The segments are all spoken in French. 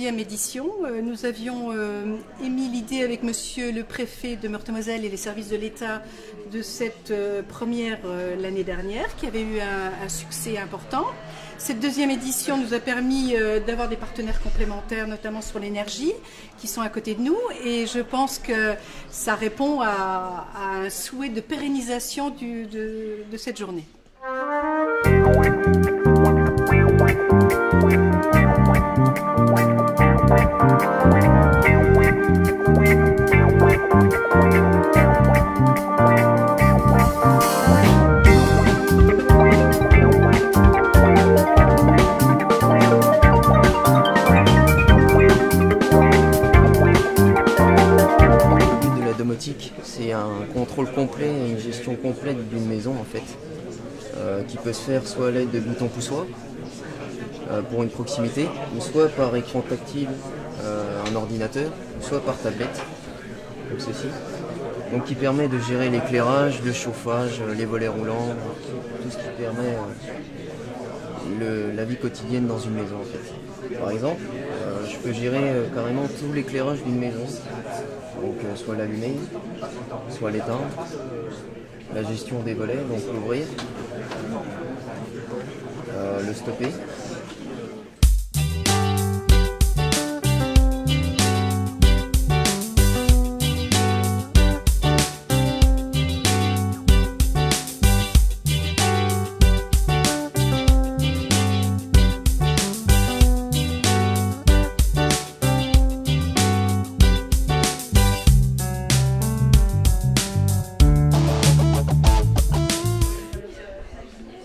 deuxième édition. Nous avions émis l'idée avec monsieur le préfet de Meurthe-et-Moselle et les services de l'État de cette première l'année dernière, qui avait eu un succès important. Cette deuxième édition nous a permis d'avoir des partenaires complémentaires, notamment sur l'énergie, qui sont à côté de nous. Et je pense que ça répond à un souhait de pérennisation de cette journée. C'est un contrôle complet et une gestion complète d'une maison en fait, qui peut se faire soit à l'aide de boutons poussoirs pour une proximité, ou soit par écran tactile, un ordinateur, soit par tablette, comme ceci. Donc qui permet de gérer l'éclairage, le chauffage, les volets roulants, tout ce qui permet la vie quotidienne dans une maison en fait. Par exemple, je peux gérer carrément tout l'éclairage d'une maison. Donc soit l'allumer, soit l'éteindre, la gestion des volets, donc l'ouvrir, le stopper.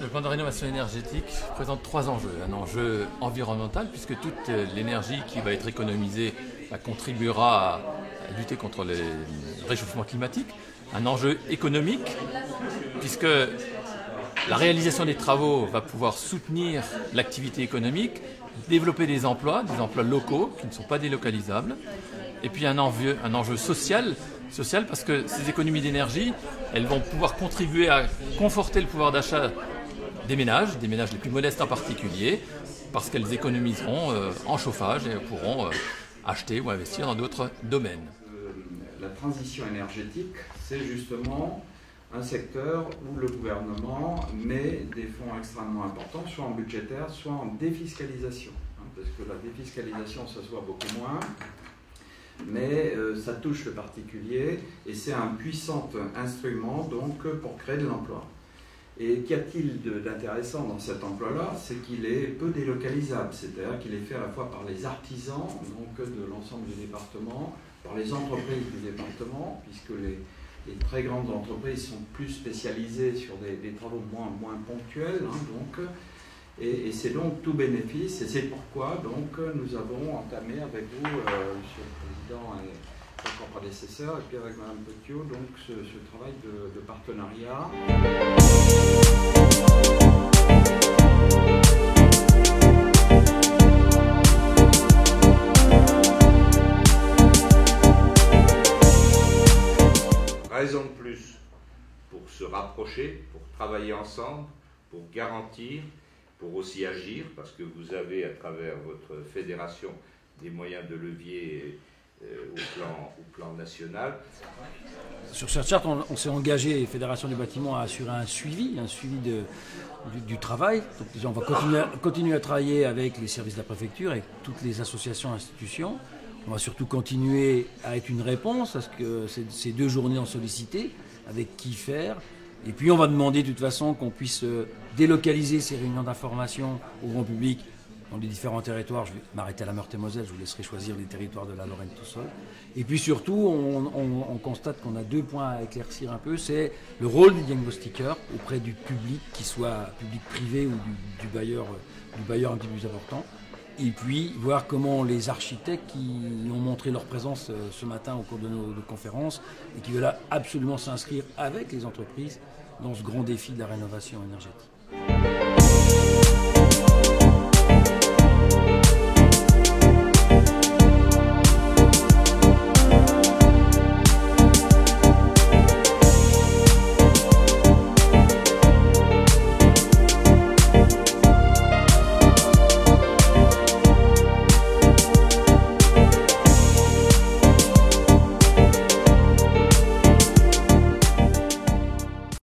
Le plan de rénovation énergétique présente trois enjeux. Un enjeu environnemental, puisque toute l'énergie qui va être économisée contribuera à lutter contre le réchauffement climatique. Un enjeu économique, puisque la réalisation des travaux va pouvoir soutenir l'activité économique, développer des emplois locaux qui ne sont pas délocalisables. Et puis un enjeu social parce que ces économies d'énergie, elles vont pouvoir contribuer à conforter le pouvoir d'achat des ménages les plus modestes en particulier, parce qu'elles économiseront en chauffage et pourront acheter ou investir dans d'autres domaines. La transition énergétique, c'est justement un secteur où le gouvernement met des fonds extrêmement importants, soit en budgétaire, soit en défiscalisation. Parce que la défiscalisation, ça se voit beaucoup moins, mais ça touche le particulier et c'est un puissant instrument donc, pour créer de l'emploi. Et qu'y a-t-il d'intéressant dans cet emploi-là? C'est qu'il est peu délocalisable, c'est-à-dire qu'il est fait à la fois par les artisans donc de l'ensemble du département, par les entreprises du département, puisque les très grandes entreprises sont plus spécialisées sur des travaux moins ponctuels. Et c'est donc tout bénéfice, et c'est pourquoi donc, nous avons entamé avec vous, Monsieur le Président et votre prédécesseur, et puis avec Madame Petiot, donc ce travail de partenariat. Raison de plus pour se rapprocher, pour travailler ensemble, pour garantir, pour aussi agir, parce que vous avez à travers votre fédération des moyens de levier au plan national. Sur cette charte, on s'est engagé, Fédération du bâtiment, à assurer un suivi du travail. Donc déjà, on va continuer à travailler avec les services de la préfecture, avec toutes les associations et institutions. On va surtout continuer à être une réponse à ce que ces deux journées ont sollicité, avec qui faire. Et puis on va demander de toute façon qu'on puisse délocaliser ces réunions d'information au grand public dans les différents territoires. Je vais m'arrêter à la Meurthe-et-Moselle, je vous laisserai choisir les territoires de la Lorraine tout seul. Et puis surtout, on constate qu'on a deux points à éclaircir un peu. C'est le rôle du diagnostiqueur auprès du public, qu'il soit public privé ou du bailleur un petit peu plus important. Et puis voir comment les architectes qui ont montré leur présence ce matin au cours de nos conférences et qui veulent absolument s'inscrire avec les entreprises dans ce grand défi de la rénovation énergétique.